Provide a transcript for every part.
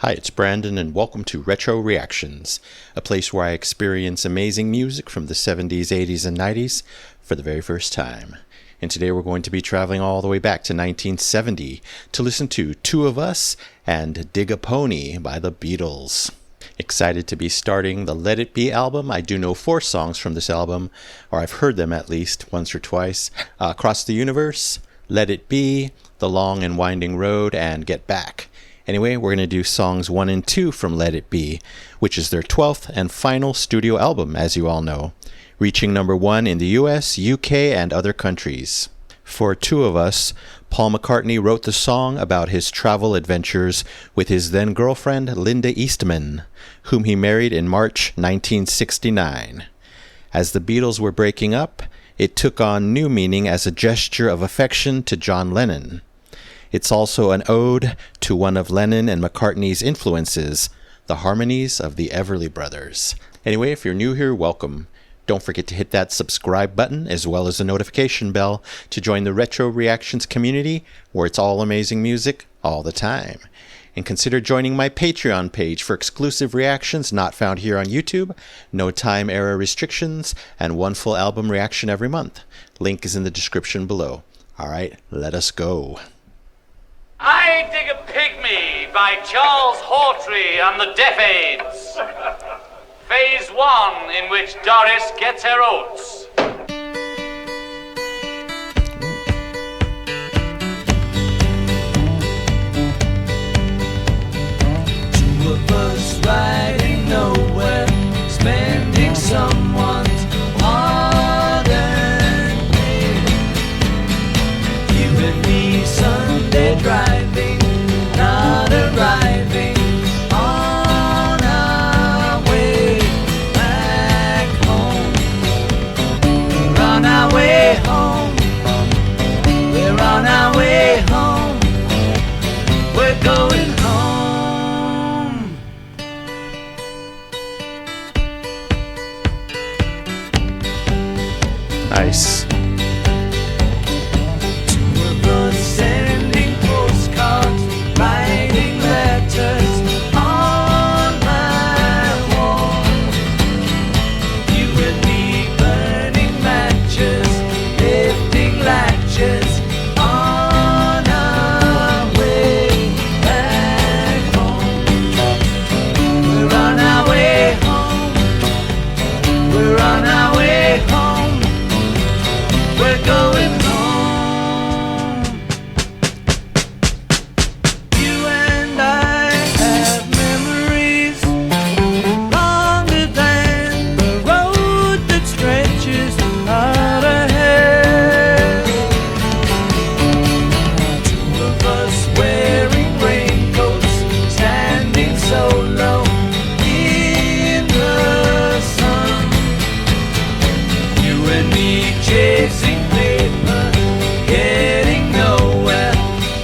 Hi, it's Brandon, and welcome to Retro Reactions, a place where I experience amazing music from the 70s, 80s, and 90s for the very first time. And today we're going to be traveling all the way back to 1970 to listen to Two of Us and Dig a Pony by the Beatles. Excited to be starting the Let It Be album. I do know 4 songs from this album, or I've heard them at least once or twice. Across the Universe, Let It Be, The Long and Winding Road, and Get Back. Anyway, we're going to do songs 1 and 2 from Let It Be, which is their 12th and final studio album, as you all know, reaching number 1 in the US, UK, and other countries. For Two of Us, Paul McCartney wrote the song about his travel adventures with his then-girlfriend Linda Eastman, whom he married in March 1969. As the Beatles were breaking up, it took on new meaning as a gesture of affection to John Lennon. It's also an ode to one of Lennon and McCartney's influences, the harmonies of the Everly Brothers. Anyway, if you're new here, welcome. Don't forget to hit that subscribe button as well as the notification bell to join the Retro Reactions community where it's all amazing music all the time. And consider joining my Patreon page for exclusive reactions not found here on YouTube, no time era restrictions, and 1 full album reaction every month. Link is in the description below. Alright, let us go. I Dig a Pygmy by Charles Hawtrey and the Deaf Aids. Phase 1, in which Doris gets her oats. Two of us riding nowhere, spending someone's hard-earned pay. You and me Sunday driving, not arriving on our way back home. We're on our way home. We're on our way home. We're going home. Nice. Sending postcards, writing letters on my wall. You and me burning matches, lifting latches on our way back home. We're on our way home. We're on our way home. We're going home. Chasing paper, getting nowhere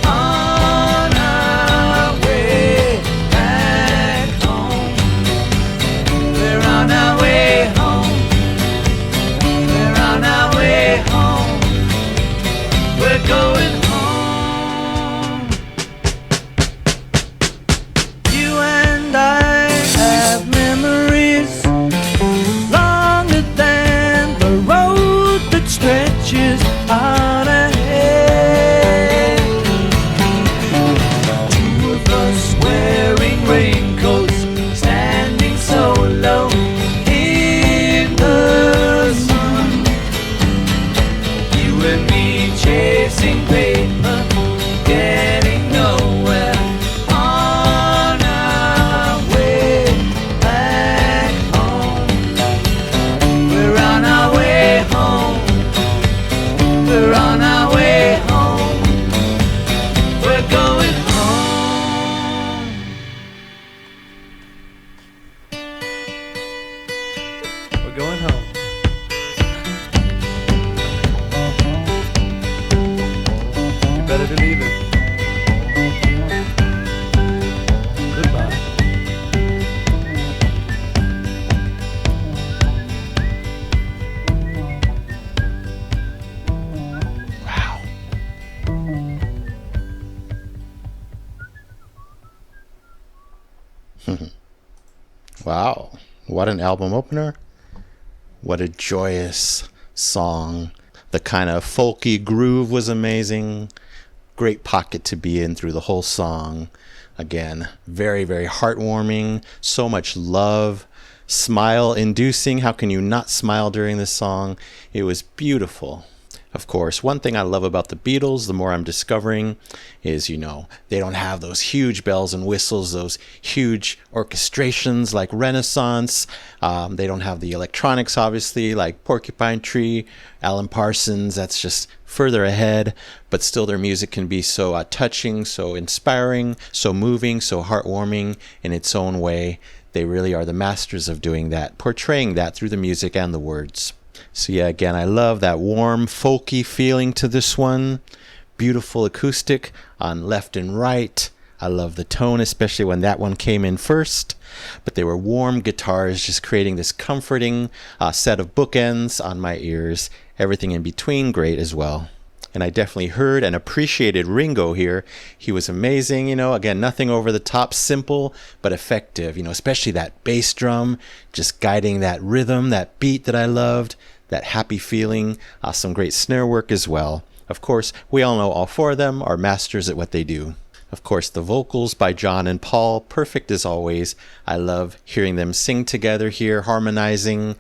on our way back home. We're on our way home. We're on our way home. We're going home. You and I have memories longer than the road that stretches out ahead. Two of us wearing raincoats, standing so low in the sun. You and me chasing paper, getting nowhere on our way back home. We're on our way home. We're on our way home. We're going home. We're going home. You better believe it. Goodbye. Wow, what an album opener. What a joyous song. The kind of folky groove was amazing. Great pocket to be in through the whole song. Again, very, very heartwarming. So much love. Smile inducing. How can you not smile during this song? It was beautiful. Of course, one thing I love about the Beatles, the more I'm discovering, is, they don't have those huge bells and whistles, those huge orchestrations like Renaissance. They don't have the electronics, obviously, like Porcupine Tree, Alan Parsons. That's just further ahead. But still, their music can be so touching, so inspiring, so moving, so heartwarming in its own way. They really are the masters of doing that, portraying that through the music and the words. So yeah, again, I love that warm, folky feeling to this one. Beautiful acoustic on left and right. I love the tone, especially when that one came in first. But they were warm guitars, just creating this comforting set of bookends on my ears. Everything in between, great as well. And I definitely heard and appreciated Ringo here. He was amazing, again, nothing over the top, simple, but effective, especially that bass drum, just guiding that rhythm, that beat that I loved, that happy feeling, some great snare work as well. Of course, we all know all four of them are masters at what they do. Of course, the vocals by John and Paul, perfect as always. I love hearing them sing together here, harmonizing,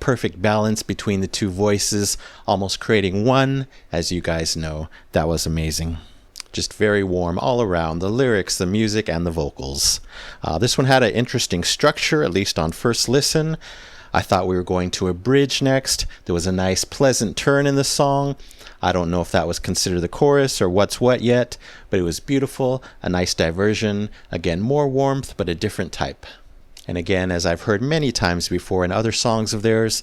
perfect balance between the two voices, almost creating one, as you guys know. That was amazing. Just very warm all around, the lyrics, the music, and the vocals. This one had an interesting structure, at least on first listen. I thought we were going to a bridge next. There was a nice, pleasant turn in the song. I don't know if that was considered the chorus or what's what yet, but it was beautiful, a nice diversion. Again, more warmth, but a different type. And again, as I've heard many times before in other songs of theirs,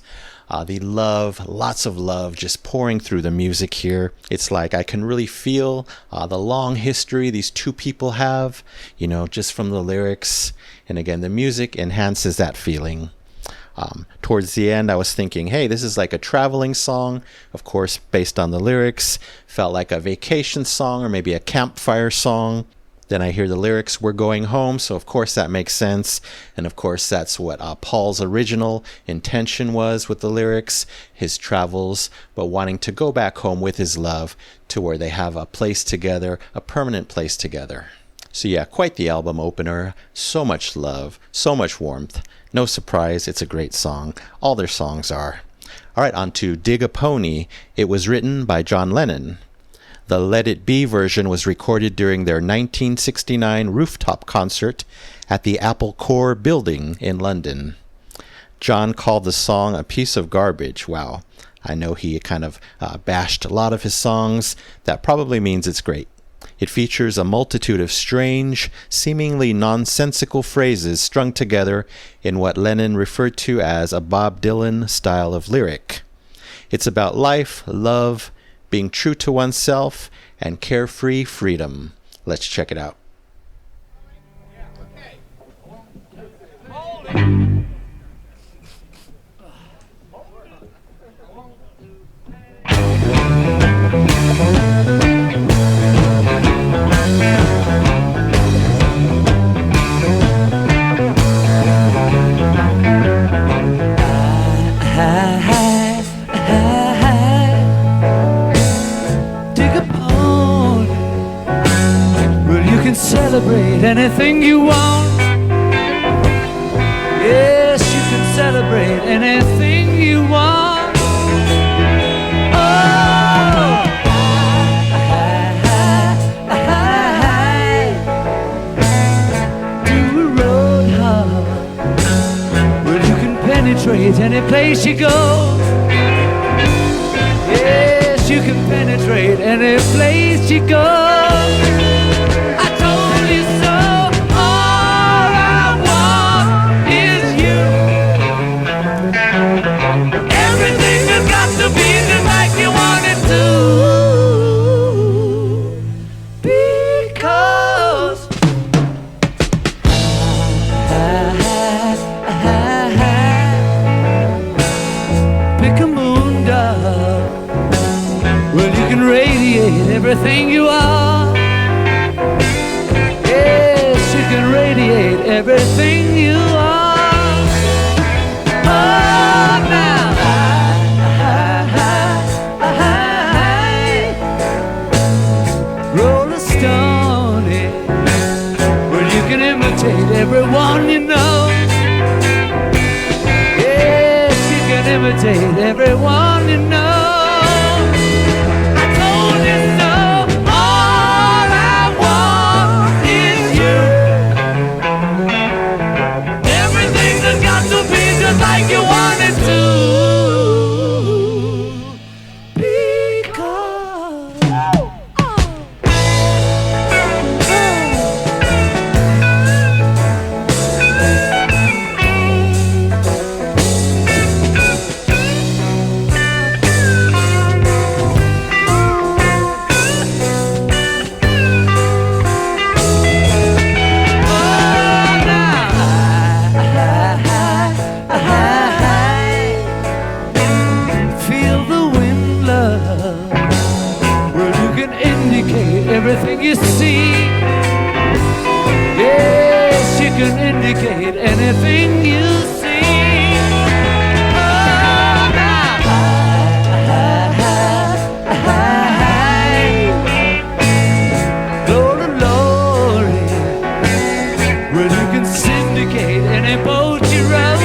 the love, lots of love just pouring through the music here. It's like I can really feel the long history these two people have, just from the lyrics. And again, the music enhances that feeling. Towards the end, I was thinking, hey, this is like a traveling song, of course, based on the lyrics. Felt like a vacation song or maybe a campfire song. Then I hear the lyrics, we're going home, so of course that makes sense. And of course that's what Paul's original intention was with the lyrics, his travels, but wanting to go back home with his love to where they have a place together, a permanent place together. So yeah, quite the album opener. So much love, so much warmth. No surprise, it's a great song. All their songs are. All right, on to Dig a Pony. It was written by John Lennon. The Let It Be version was recorded during their 1969 rooftop concert at the Apple Corps building in London. John called the song a piece of garbage. Wow. I know he kind of bashed a lot of his songs. That probably means it's great. It features a multitude of strange, seemingly nonsensical phrases strung together in what Lennon referred to as a Bob Dylan style of lyric. It's about life, love, being true to oneself, and carefree freedom. Let's check it out. Celebrate anything you want. Yes, you can celebrate anything you want. Oh, do a road hop. Well, you can penetrate any place you go. Yes, you can penetrate any place you go. Everything you are. Yes, you can radiate everything you are. Oh, now roll a stone, where you can imitate everyone you know. Yes, you can imitate everyone you know. I told you so. All I want is you. Everything has got to be just like you want it to. Everything you see, yes, you can indicate anything you see. Oh, now, glory, glory, well, you can syndicate any boat you row.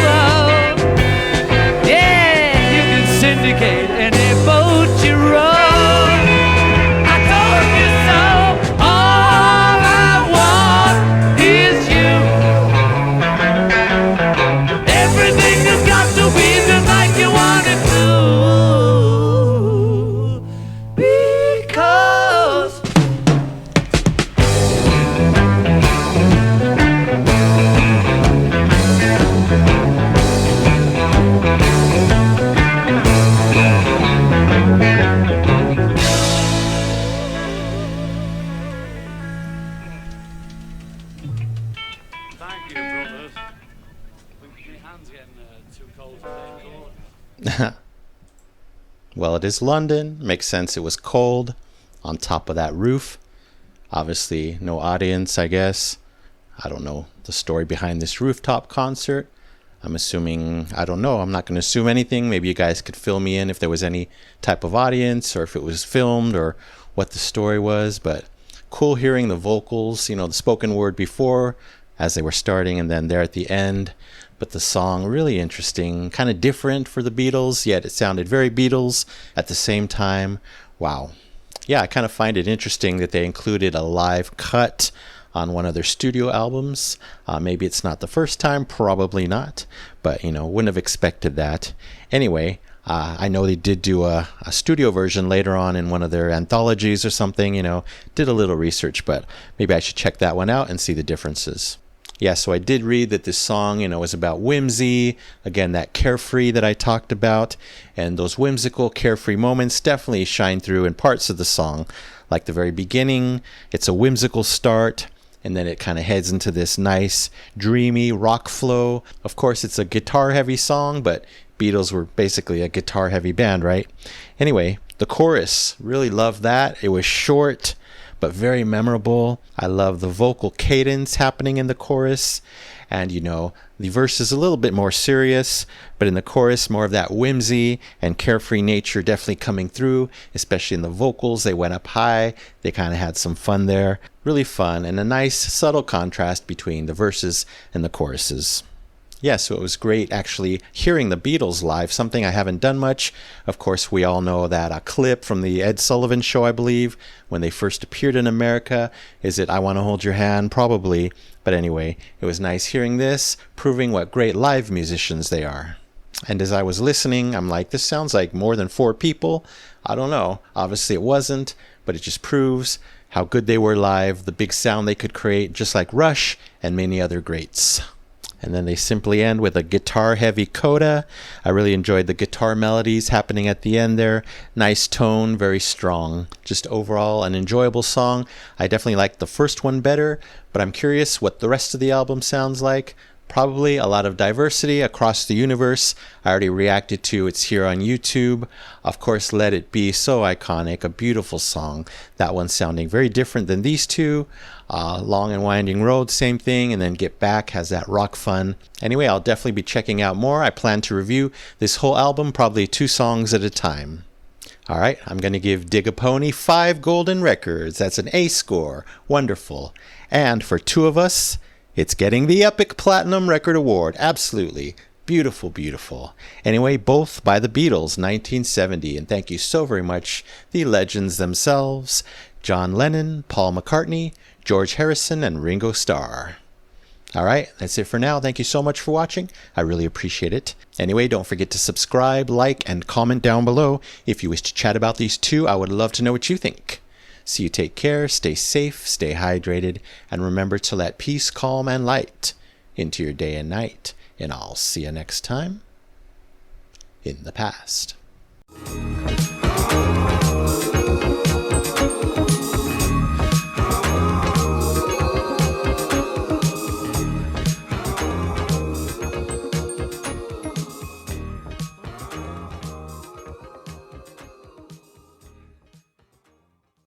Yeah, you can syndicate any boat you row. Thank you, brothers. My hand's getting too cold to play. Well, it is London. Makes sense it was cold on top of that roof. Obviously, no audience, I guess. I don't know the story behind this rooftop concert. I'm assuming, I don't know. I'm not going to assume anything. Maybe you guys could fill me in if there was any type of audience or if it was filmed or what the story was. But cool hearing the vocals, the spoken word before as they were starting and then there at the end. But the song, really interesting, kind of different for the Beatles, yet it sounded very Beatles at the same time. Wow. Yeah, I kind of find it interesting that they included a live cut on one of their studio albums. Maybe it's not the first time, probably not, but wouldn't have expected that. Anyway, I know they did do a studio version later on in one of their anthologies or something, did a little research, but maybe I should check that one out and see the differences. Yeah, so I did read that this song, was about whimsy, again, that carefree that I talked about, and those whimsical, carefree moments definitely shine through in parts of the song. Like the very beginning, it's a whimsical start, and then it kind of heads into this nice, dreamy rock flow. Of course, it's a guitar-heavy song, but Beatles were basically a guitar-heavy band, right? Anyway, the chorus, really loved that. It was short, but very memorable. I love the vocal cadence happening in the chorus. And, the verse is a little bit more serious, but in the chorus, more of that whimsy and carefree nature definitely coming through, especially in the vocals. They went up high. They kind of had some fun there. Really fun and a nice subtle contrast between the verses and the choruses. Yeah, so it was great actually hearing the Beatles live, something I haven't done much. Of course, we all know that a clip from the Ed Sullivan Show, I believe, when they first appeared in America. Is it I Want to Hold Your Hand? Probably. But anyway, it was nice hearing this, proving what great live musicians they are. And as I was listening, I'm like, this sounds like more than 4 people. I don't know. Obviously it wasn't, but it just proves how good they were live, the big sound they could create, just like Rush and many other greats. And then they simply end with a guitar-heavy coda. I really enjoyed the guitar melodies happening at the end there. Nice tone, very strong. Just overall an enjoyable song. I definitely liked the first one better, but I'm curious what the rest of the album sounds like. Probably a lot of diversity across the universe. I already reacted to It's Here on YouTube. Of course, Let It Be, so iconic, a beautiful song. That one sounding very different than these two. Long and Winding Road, same thing, and then Get Back has that rock fun. Anyway, I'll definitely be checking out more. I plan to review this whole album, probably 2 songs at a time. All right, I'm going to give Dig a Pony 5 golden records. That's an A score. Wonderful. And for 2 of us, it's getting the Epic Platinum Record Award. Absolutely. Beautiful, beautiful. Anyway, both by the Beatles, 1970. And thank you so very much, the legends themselves, John Lennon, Paul McCartney, George Harrison, and Ringo Starr. All right, that's it for now. Thank you so much for watching. I really appreciate it. Anyway, don't forget to subscribe, like, and comment down below. If you wish to chat about these 2, I would love to know what you think. So you take care, stay safe, stay hydrated, and remember to let peace, calm, and light into your day and night. And I'll see you next time in the past.